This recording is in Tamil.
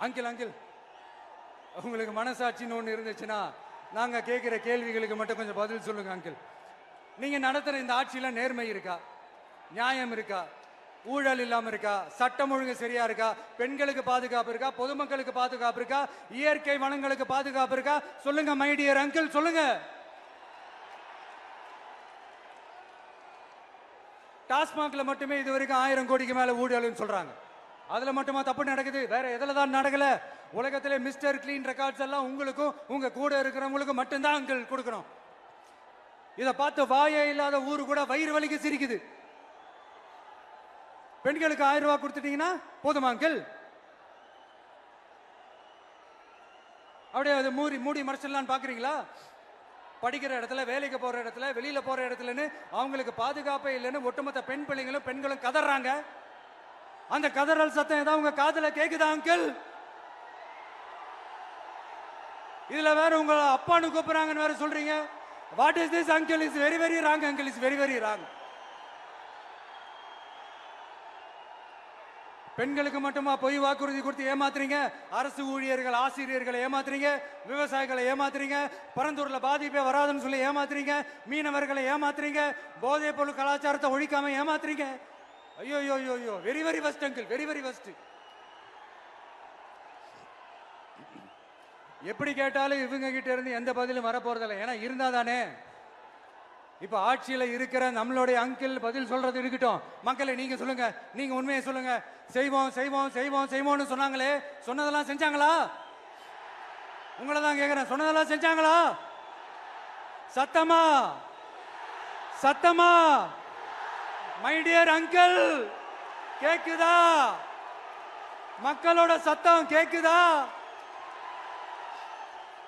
அங்கிள் அங்கிள் உங்களுக்கு மனசாட்சின்னு ஒன்று இருந்துச்சுன்னா நாங்கள் கேட்குற கேள்விகளுக்கு மட்டும் கொஞ்சம் பதில் சொல்லுங்க அங்கிள். நீங்கள் நடத்துகிற இந்த ஆட்சியில் நேர்மை இருக்கா, நியாயம் இருக்கா, ஊழல் இல்லாமல் இருக்கா, சட்டம் ஒழுங்கு சரியா இருக்கா, பெண்களுக்கு பாதுகாப்பு இருக்கா, பொதுமக்களுக்கு பாதுகாப்பு இருக்கா, இயற்கை வளங்களுக்கு பாதுகாப்பு இருக்கா? சொல்லுங்க மை டியர் அங்கிள், சொல்லுங்க. டாஸ்மாக்ல மட்டுமே இது வரைக்கும் 1000 கோடிக்கு மேல ஊழல்னு சொல்றாங்க. அதுல மட்டுமா தப்பு நடக்குது? வேற எதுல தான் நடக்கல? உலகத்திலே மிஸ்டர் கிளீன் ரெக்கார்ட்ஸ் எல்லாம் உங்களுக்கும் உங்க கூட இருக்கிறவங்களுக்கும் மட்டும்தான் அங்கிள் கொடுக்கணும். இதை பார்த்து வாயே இல்லாத ஊரு கூட வயிறு வலிக்கு சிரிக்குது. பெண்களுக்கு 1000 ரூபாய் கொடுத்துட்டீங்கன்னா போதுமா அங்கிள்? அப்படியே அது மூடி மறைச்சிடலான்னு பாக்குறீங்களா? படிக்கிற இடத்துல, வேலைக்கு போற இடத்துல, வெளியில போற இடத்துலன்னு அவங்களுக்கு பாதுகாப்பே இல்லைன்னு ஒட்டுமொத்த பெண் பிள்ளைங்களும் பெண்களும் கதறாங்க. அந்த கதறல் சத்தம் ஏதாவது உங்க காதுல கேக்குதா அங்கிள்? இதுல வேற உங்க அப்பான்னு கூப்பிடுறாங்கன்னு வேற சொல்றீங்க. What is this uncle? Is very very wrong uncle, is very very wrong. பெண்களுக்கு மட்டுமா பொய் வாக்குறுதி கொடுத்து ஏமாத்துறீங்க? அரசு ஊழியர்கள், ஆசிரியர்களை ஏமாத்துறீங்க, விவசாயிகளை ஏமாத்துறீங்க, பரந்தூர்ல பாதிப்பே வராதுன்னு சொல்லி ஏமாத்துறீங்க, மீனவர்களை ஏமாத்துறீங்க, போதை பொருள் கலாச்சாரத்தை ஒழிக்காம ஏமாத்துறீங்க. ஐயோ ஐயோ ஐயோ, very very வஸ்ட் uncle, very very வஸ்ட். எப்படி கேட்டாலும் இவங்க கிட்ட இருந்து எந்த பதிலும் வரப்போறதில்லை. ஏன்னா இருந்தா தானே. இப்ப ஆட்சியில இருக்கிற நம்மளுடைய அங்கிள் பதில் சொல்றது இருக்கட்டும். மக்களை நீங்க சொல்லுங்க, நீங்க உண்மையை சொல்லுங்க. செய்வோம் செய்வோம் செய்வோம் செய்வோம்னு சொன்னாங்களே, சொன்னதெல்லாம் செஞ்சாங்களா? உங்களை தான் கேக்குறேன், சொன்னதெல்லாம் செஞ்சாங்களா? சத்தமா சத்தமா மை டியர் அங்கிள், கேக்குதா? மக்களோட சத்தம் கேக்குதா?